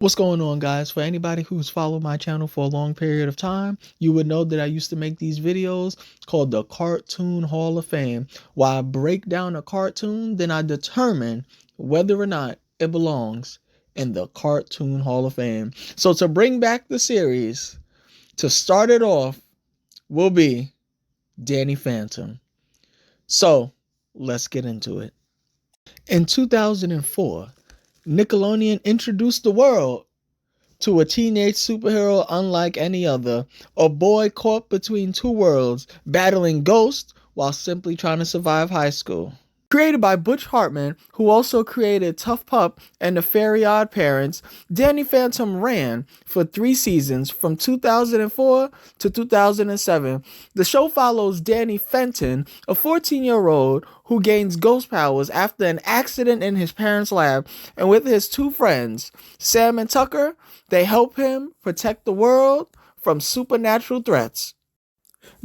What's going on, guys? For anybody who's followed my channel for a long period of time, you would know that I used to make these videos called the Cartoon Hall of Fame, where I break down a cartoon, then I determine whether or not it belongs in the Cartoon Hall of Fame. So to bring back the series, to start it off, will be Danny Phantom. So let's get into it. In 2004, Nickelodeon introduced the world to a teenage superhero unlike any other, a boy caught between two worlds, battling ghosts while simply trying to survive high school. Created by Butch Hartman, who also created Tough Pup and the Fairy Odd Parents, Danny Phantom ran for 3 seasons from 2004 to 2007. The show follows Danny Fenton, a 14-year-old who gains ghost powers after an accident in his parents' lab, and with his 2 friends, Sam and Tucker, they help him protect the world from supernatural threats.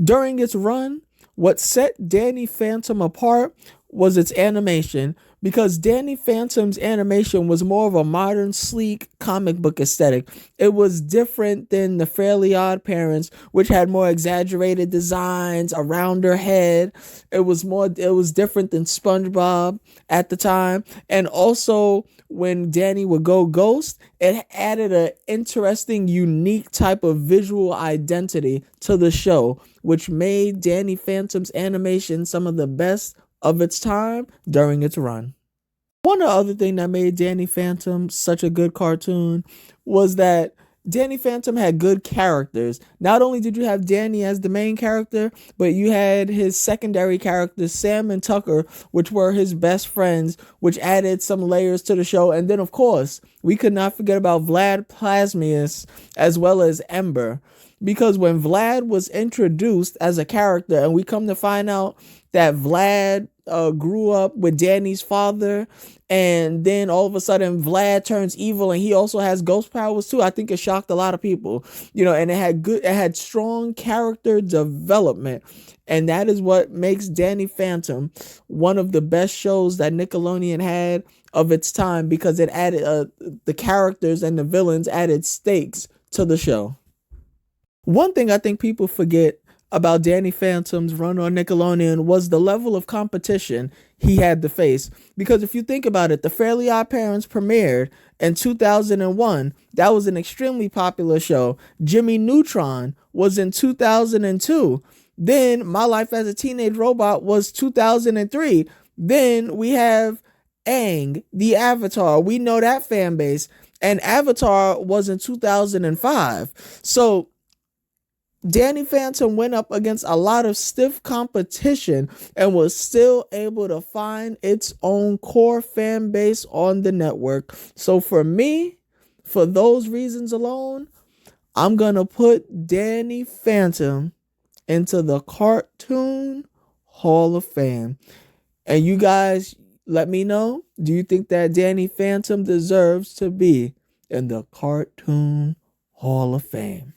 During its run, what set Danny Phantom apart was its animation, because Danny Phantom's animation was more of a modern, sleek comic book aesthetic. It was different than the Fairly Odd Parents, which had more exaggerated designs around her head. It was different than SpongeBob at the time. And also, when Danny would go ghost, it added an interesting, unique type of visual identity to the show, which made Danny Phantom's animation some of the best of its time during its run. One other thing that made Danny Phantom such a good cartoon was that Danny Phantom had good characters. Not only did you have Danny as the main character, but you had his secondary characters, Sam and Tucker, which were his best friends, which added some layers to the show. And then, of course, we could not forget about Vlad Plasmius as well as Ember. Because when Vlad was introduced as a character, and we come to find out that Vlad grew up with Danny's father, and then all of a sudden Vlad turns evil and he also has ghost powers too. I think it shocked a lot of people, and it had strong character development. And that is what makes Danny Phantom one of the best shows that Nickelodeon had of its time, because it added the characters and the villains added stakes to the show. One thing I think people forget about Danny Phantom's run on Nickelodeon was the level of competition he had to face. Because if you think about it, the Fairly Odd Parents premiered in 2001. That was an extremely popular show. Jimmy Neutron was in 2002. Then My Life as a Teenage Robot was 2003. Then we have Aang, the Avatar. We know that fan base. And Avatar was in 2005. So Danny Phantom went up against a lot of stiff competition and was still able to find its own core fan base on the network. So for me, for those reasons alone, I'm going to put Danny Phantom into the Cartoon Hall of Fame. And you guys, let me know, do you think that Danny Phantom deserves to be in the Cartoon Hall of Fame?